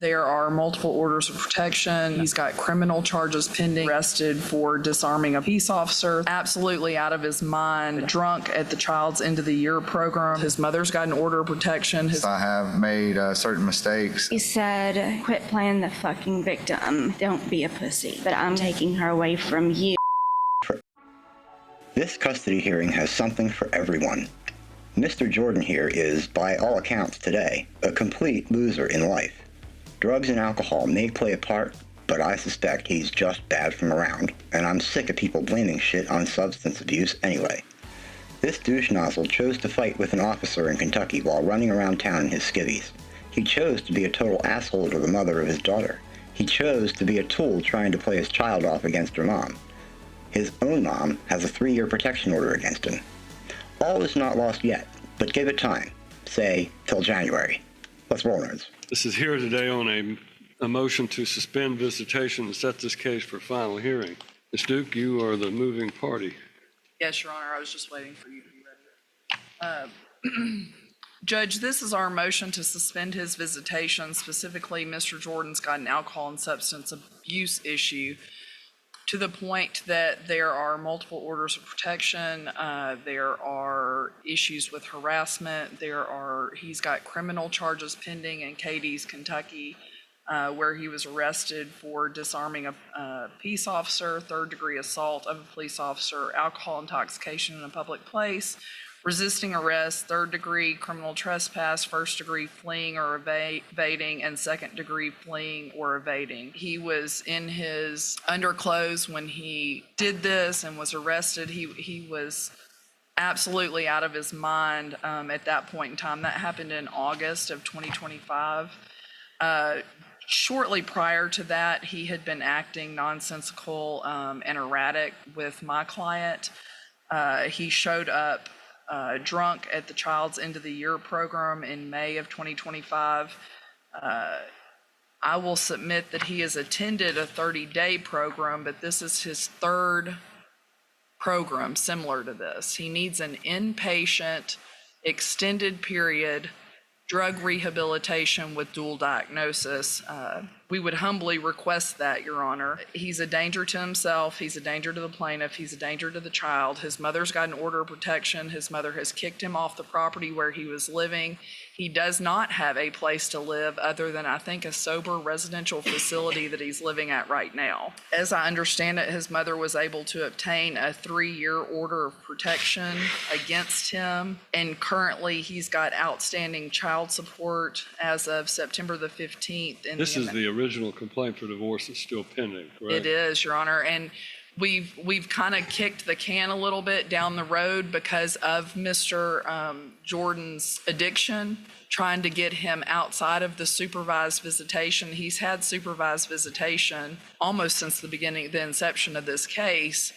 There are multiple orders of protection. He's got criminal charges pending, arrested for disarming a peace officer, absolutely out of his mind, drunk at the child's end of the year program. His mother's got an order of protection. I have made certain mistakes. He said, quit playing the fucking victim. Don't be a pussy. But I'm taking her away from you. This custody hearing has something for everyone. Mr. Jordan here is, by all accounts today, a complete loser in life. Drugs and alcohol may play a part, but I suspect he's just bad from around, and I'm sick of people blaming shit on substance abuse anyway. This douche nozzle chose to fight with an officer in Kentucky while running around town in his skivvies. He chose to be a total asshole to the mother of his daughter. He chose to be a tool trying to play his child off against her mom. His own mom has a 3-year protection order against him. All is not lost yet, but give it time. Say, till January. Let's roll, nerds. This is here today on a motion to suspend visitation and set this case for final hearing. Ms. Duke, you are the moving party. Yes, Your Honor, I was just waiting for you to be ready. Judge, this is our motion to suspend his visitation. Specifically, Mr. Jordan's got an alcohol and substance abuse issue to the point that there are multiple orders of protection. There are issues with harassment. He's got criminal charges pending in Cadiz, Kentucky, where he was arrested for disarming a peace officer, 3rd-degree assault of a police officer, alcohol intoxication in a public place, resisting arrest, 3rd-degree criminal trespass, 1st-degree fleeing or evading, and 2nd-degree fleeing or evading. He was in his underclothes when he did this and was arrested. He was absolutely out of his mind at that point in time. That happened in August of 2025. Shortly prior to that, he had been acting nonsensical and erratic with my client. He showed up drunk at the child's end of the year program in May of 2025. I will submit that he has attended a 30-day program, but this is his 3rd program similar to this. He needs an inpatient, extended period drug rehabilitation with dual diagnosis. We would humbly request that, Your Honor. He's a danger to himself. He's a danger to the plaintiff. He's a danger to the child. His mother's got an order of protection. His mother has kicked him off the property where he was living. He does not have a place to live other than, I think, a sober residential facility that he's living at right now. As I understand it, his mother was able to obtain a 3-year order of protection against him, and currently he's got outstanding child support as of September the 15th. This is the original complaint for divorce that's still pending, correct? It is, Your Honor, and we've kind of kicked the can a little bit down the road because of Mr. Jordan's addiction, trying to get him outside of the supervised visitation. He's had supervised visitation almost since the inception of this case,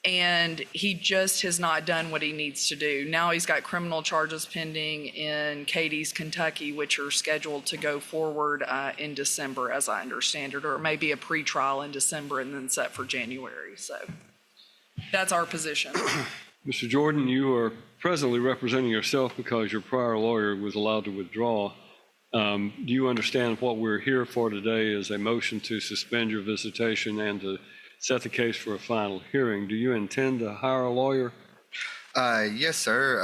and he just has not done what he needs to do. Now he's got criminal charges pending in Cadiz, Kentucky, which are scheduled to go forward in December, as I understand it, or it may be a pretrial in December and then set for January. So that's our position. Mr. Jordan, you are presently representing yourself because your prior lawyer was allowed to withdraw. Do you understand what we're here for today is a motion to suspend your visitation and to set the case for a final hearing? Do you intend to hire a lawyer? Yes, sir.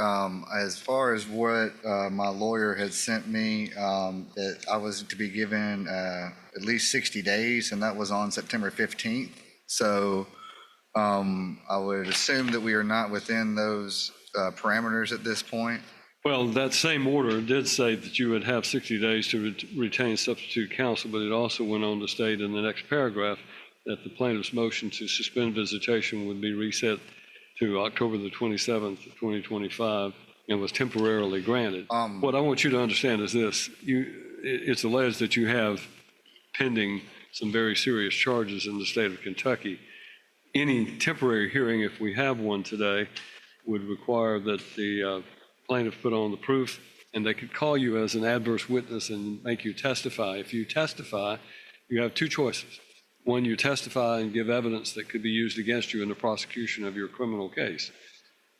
As far as what my lawyer had sent me, that I was to be given at least 60 days, and that was on September 15th. So I would assume that we are not within those parameters at this point. Well, that same order did say that you would have 60 days to retain substitute counsel, but it also went on to state in the next paragraph that the plaintiff's motion to suspend visitation would be reset to October the 27th of 2025 and was temporarily granted. What I want you to understand is this. It's alleged that you have pending some very serious charges in the state of Kentucky. Any temporary hearing, if we have one today, would require that the plaintiff put on the proof, and they could call you as an adverse witness and make you testify. If you testify, you have 2 choices. One, you testify and give evidence that could be used against you in the prosecution of your criminal case.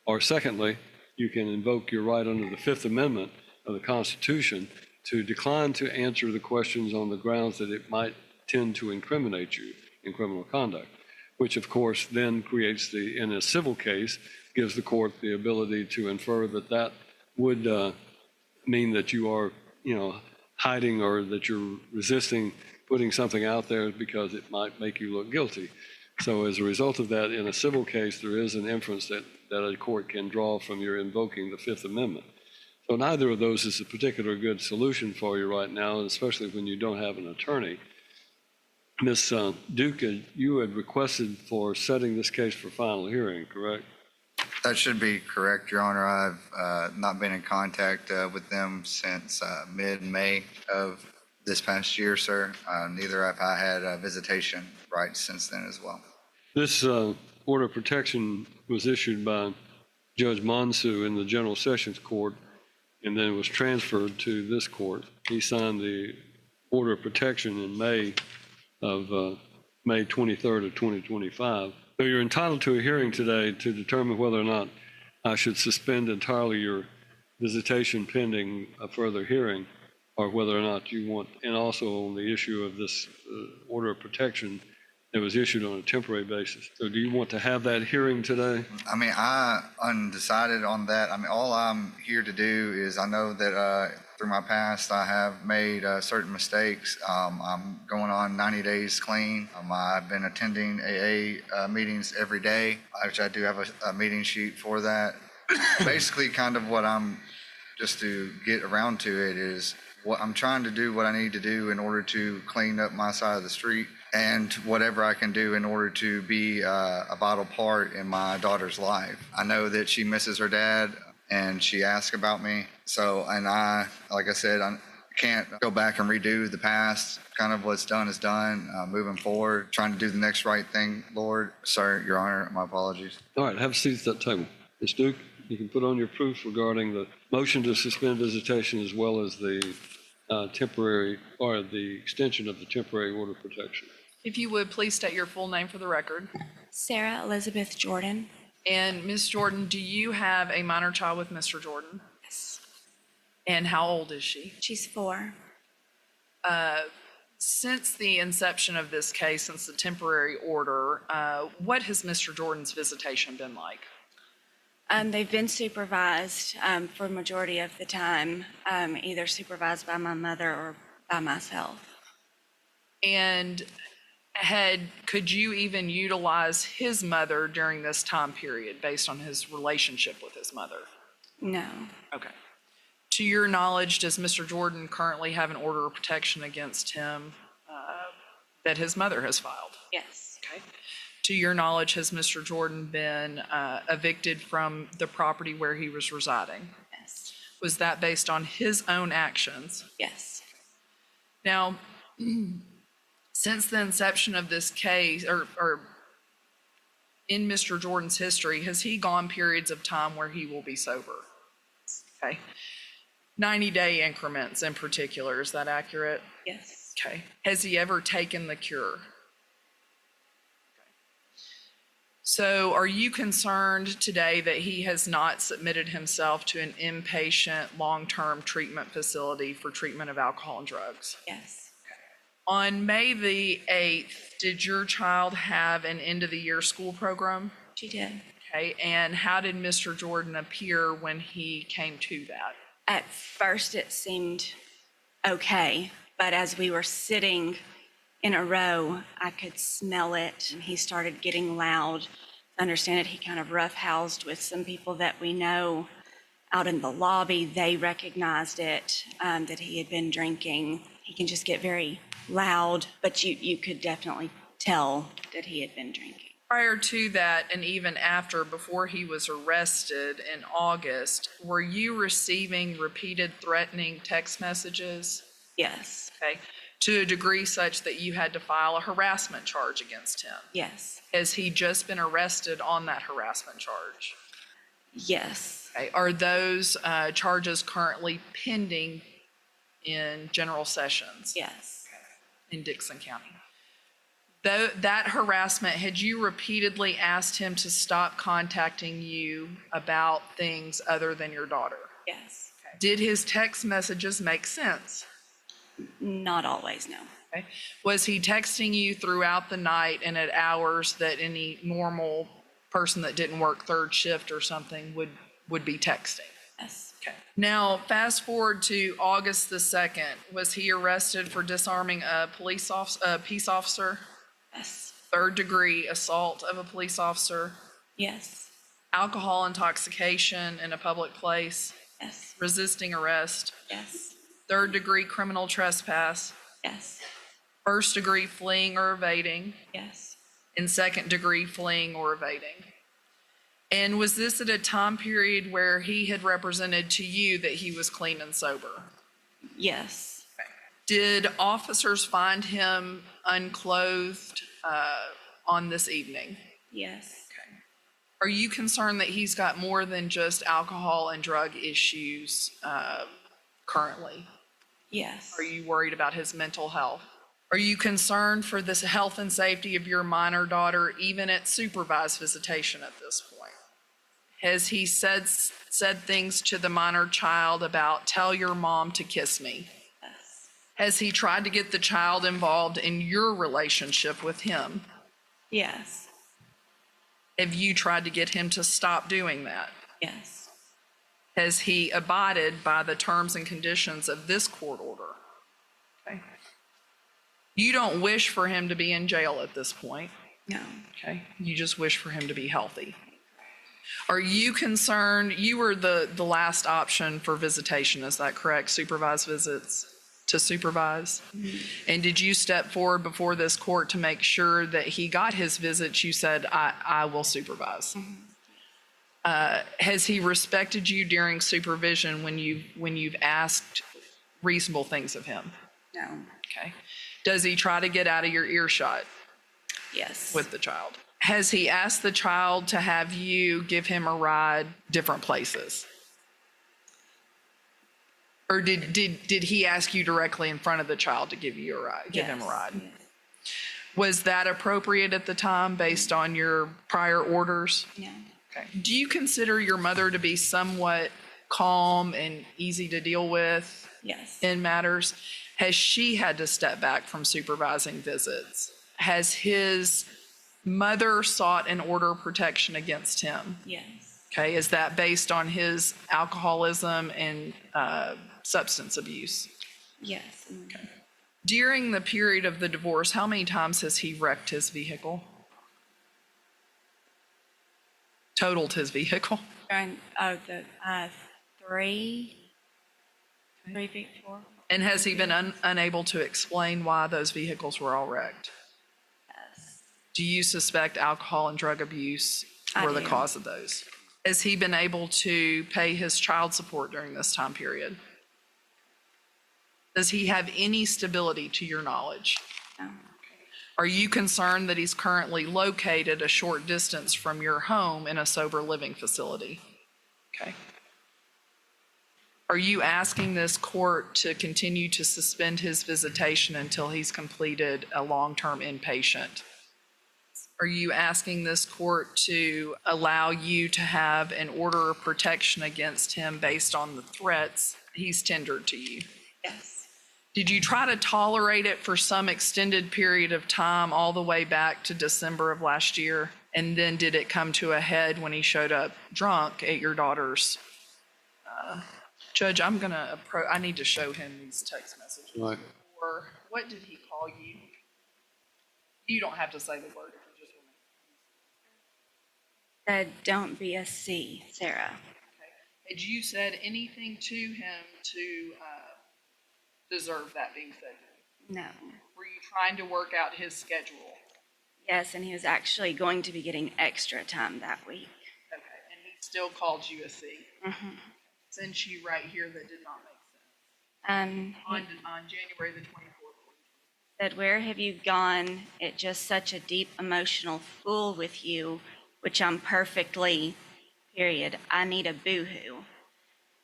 Or secondly, you can invoke your right under the 5th Amendment of the Constitution to decline to answer the questions on the grounds that it might tend to incriminate you in criminal conduct, which of course then creates in a civil case, gives the court the ability to infer that that would mean that you are, hiding or that you're resisting putting something out there because it might make you look guilty. So as a result of that, in a civil case, there is an inference that a court can draw from your invoking the Fifth Amendment. So neither of those is a particular good solution for you right now, especially when you don't have an attorney. Ms. Duke, you had requested for setting this case for final hearing, correct? That should be correct, Your Honor. I've not been in contact with them since mid-May of this past year, sir. Neither have I had visitation rights since then as well. This order of protection was issued by Judge Monsu in the General Sessions Court, and then was transferred to this court. He signed the order of protection in May 23rd of 2025. So you're entitled to a hearing today to determine whether or not I should suspend entirely your visitation pending a further hearing, or whether or not you want, and also on the issue of this order of protection that was issued on a temporary basis. So do you want to have that hearing today? I mean, I undecided on that. I mean, all I'm here to do is, I know that through my past, I have made certain mistakes. I'm going on 90 days clean. I've been attending AA meetings every day, which I do have a meeting sheet for that. Basically, kind of what I'm, just to get around to it, is what I'm trying to do, what I need to do in order to clean up my side of the street, and whatever I can do in order to be a vital part in my daughter's life. I know that she misses her dad, and she asks about me. So, and like I said, I can't go back and redo the past. Kind of what's done is done. Moving forward, trying to do the next right thing, Lord. Sorry, Your Honor, my apologies. All right, have a seat at that table. Ms. Duke, you can put on your proof regarding the motion to suspend visitation as well as the temporary, or the extension of the temporary order of protection. If you would, please state your full name for the record. Sarah Elizabeth Jordan. And Ms. Jordan, do you have a minor child with Mr. Jordan? Yes. And how old is she? She's 4. Since the inception of this case, since the temporary order, what has Mr. Jordan's visitation been like? They've been supervised for a majority of the time, either supervised by my mother or by myself. And could you even utilize his mother during this time period based on his relationship with his mother? No. Okay. To your knowledge, does Mr. Jordan currently have an order of protection against him that his mother has filed? Yes. Okay. To your knowledge, has Mr. Jordan been evicted from the property where he was residing? Yes. Was that based on his own actions? Yes. Now, since the inception of this case, or in Mr. Jordan's history, has he gone periods of time where he will be sober? Okay. 90-day increments in particular, is that accurate? Yes. Okay. Has he ever taken the cure? Okay. So are you concerned today that he has not submitted himself to an inpatient long-term treatment facility for treatment of alcohol and drugs? Yes. On May the 8th, did your child have an end-of-the-year school program? She did. Okay, and how did Mr. Jordan appear when he came to that? At first, it seemed okay, but as we were sitting in a row, I could smell it, and he started getting loud. I understand it, he kind of roughhoused with some people that we know out in the lobby. They recognized it, that he had been drinking. He can just get very loud, but you could definitely tell that he had been drinking. Prior to that, and even after, before he was arrested in August, were you receiving repeated threatening text messages? Yes. Okay, to a degree such that you had to file a harassment charge against him? Yes. Has he just been arrested on that harassment charge? Yes. Okay, are those charges currently pending in general sessions? Yes. In Dixon County? Though that harassment, had you repeatedly asked him to stop contacting you about things other than your daughter? Yes. Okay. Did his text messages make sense? Not always, no. Okay. Was he texting you throughout the night and at hours that any normal person that didn't work third shift or something would be texting? Yes. Okay. Now, fast forward to August the 2nd. Was he arrested for disarming a peace officer? Yes. Third degree assault of a police officer? Yes. Alcohol intoxication in a public place? Yes. Resisting arrest? Yes. Third degree criminal trespass? Yes. First degree fleeing or evading? Yes. And second degree fleeing or evading? And was this at a time period where he had represented to you that he was clean and sober? Yes. Did officers find him unclothed on this evening? Yes. Are you concerned that he's got more than just alcohol and drug issues currently? Yes. Are you worried about his mental health? Are you concerned for the health and safety of your minor daughter, even at supervised visitation at this point? Has he said things to the minor child about, tell your mom to kiss me? Yes. Has he tried to get the child involved in your relationship with him? Yes. Have you tried to get him to stop doing that? Yes. Has he abided by the terms and conditions of this court order? Okay. You don't wish for him to be in jail at this point. No. Okay. You just wish for him to be healthy. Are you concerned? You were the last option for visitation, is that correct? Supervised visits to supervise? Mm-hmm. And did you step forward before this court to make sure that he got his visits? You said, I will supervise. Mm-hmm. Has he respected you during supervision when you've asked reasonable things of him? No. Okay. Does he try to get out of your earshot? Yes. With the child? Has he asked the child to have you give him a ride different places? Or did he ask you directly in front of the child to give you a ride, give him a ride? Yes. Was that appropriate at the time based on your prior orders? No. Okay. Do you consider your mother to be somewhat calm and easy to deal with? Yes. In matters? Has she had to step back from supervising visits? Has his mother sought and order protection against him? Yes. Okay, is that based on his alcoholism and substance abuse? Yes. Okay. During the period of the divorce, how many times has he wrecked his vehicle? Totaled his vehicle? Three, 4. And has he been unable to explain why those vehicles were all wrecked? Yes. Do you suspect alcohol and drug abuse were the cause of those? Has he been able to pay his child support during this time period? Does he have any stability to your knowledge? No. Are you concerned that he's currently located a short distance from your home in a sober living facility? Okay. Are you asking this court to continue to suspend his visitation until he's completed a long-term inpatient? Are you asking this court to allow you to have an order of protection against him based on the threats he's tendered to you? Yes. Did you try to tolerate it for some extended period of time all the way back to December of last year? And then did it come to a head when he showed up drunk at your daughter's? Judge, I need to show him these text messages. Right. Or what did he call you? You don't have to say the word if you just want to. Said, don't be a C, Sarah. Okay. Had you said anything to him to deserve that being said? No. Were you trying to work out his schedule? Yes, and he was actually going to be getting extra time that week. Okay, and he still called you a C? Mm-hmm. Sent you right here that did not make sense. On January the 24th. Said, where have you gone? It's just such a deep emotional fool with you, which I'm perfectly, period. I need a boo-hoo.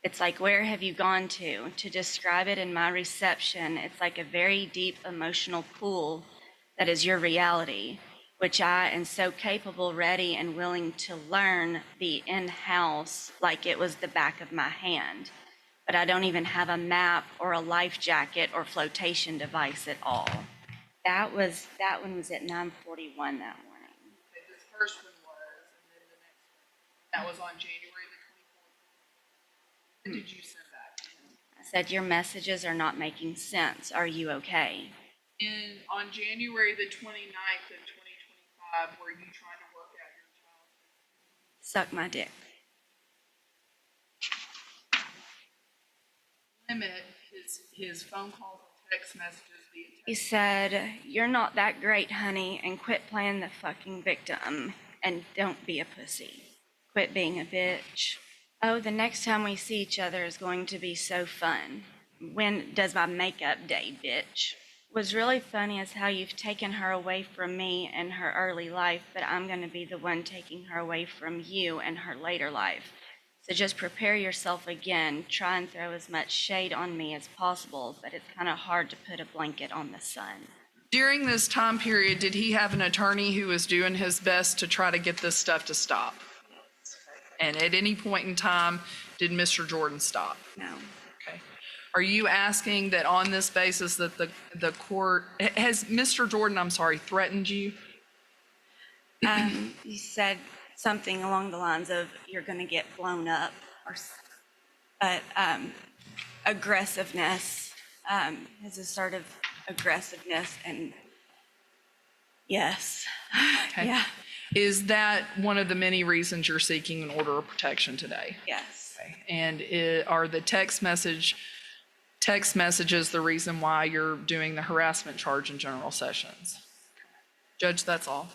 It's like, where have you gone to? To describe it in my reception, it's like a very deep emotional pool that is your reality, which I am so capable, ready, and willing to learn the in-house like it was the back of my hand. but I don't even have a map or a life jacket or flotation device at all. That one was at 9:41 that morning. Okay, this first one was, and then the next one, that was on January the 24th. When did you send that? I said, your messages are not making sense. Are you okay? And on January the 29th of 2025, were you trying to work out your child? Suck my dick. Limit his phone calls and text messages via He text. said, you're not that great, honey, and quit playing the fucking victim and don't be a pussy. Quit being a bitch. Oh, the next time we see each other is going to be so fun. When does my makeup day, bitch? What's really funny is how you've taken her away from me and her early life, but I'm going to be the one taking her away from you and her later life. So just prepare yourself again. Try and throw as much shade on me as possible, but it's kind of hard to put a blanket on the sun. During this time period, did he have an attorney who was doing his best to try to get this stuff to stop? And at any point in time, did Mr. Jordan stop? No. Okay. Are you asking that on this basis that the court, has Mr. Jordan, I'm sorry, threatened you? You said something along the lines of you're going to get blown up, but aggressiveness, his assertive aggressiveness, and yes, Okay. yeah, Is that one of the many reasons you're seeking an order of protection today? yes, Okay. And are the text messages the reason why you're doing the harassment charge in general sessions? Judge, that's all.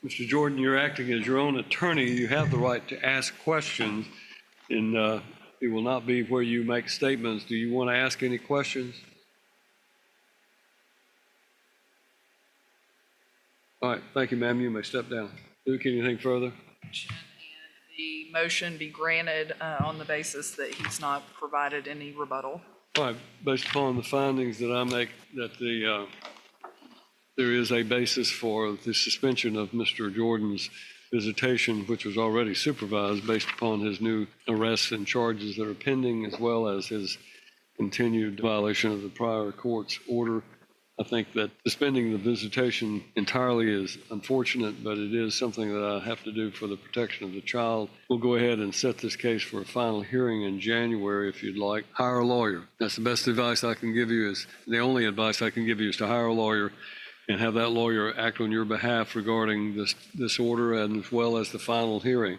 Mr. Jordan, you're acting as your own attorney. You have the right to ask questions, and it will not be where you make statements. Do you want to ask any questions? All right, thank you, ma'am. You may step down. Duke, anything further? And the motion be granted on the basis that he's not provided any rebuttal. All right, based upon the findings that I make, that there is a basis for the suspension of Mr. Jordan's visitation, which was already supervised based upon his new arrests and charges that are pending, as well as his continued violation of the prior court's order. I think that suspending the visitation entirely is unfortunate, but it is something that I have to do for the protection of the child. We'll go ahead and set this case for a final hearing in January if you'd like. Hire a lawyer. That's the best advice I can give you. The only advice I can give you is to hire a lawyer and have that lawyer act on your behalf regarding this order and as well as the final hearing.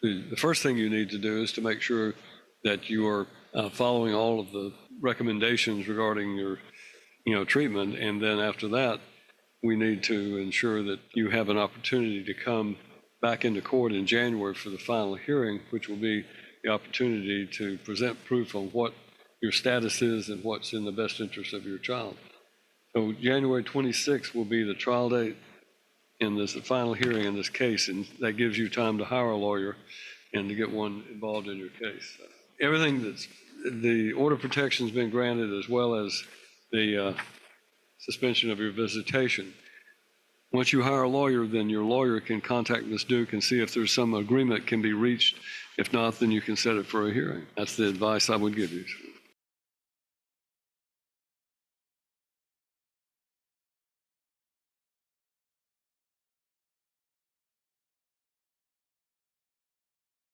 The first thing you need to do is to make sure that you are following all of the recommendations regarding your treatment, and then after that, we need to ensure that you have an opportunity to come back into court in January for the final hearing, which will be the opportunity to present proof on what your status is and what's in the best interest of your child. So January 26th will be the trial date in this final hearing in this case, and that gives you time to hire a lawyer and to get one involved in your case. The order of protection has been granted, as well as the suspension of your visitation. Once you hire a lawyer, then your lawyer can contact Ms. Duke and see if there's some agreement can be reached. If not, then you can set it for a hearing. That's the advice I would give you.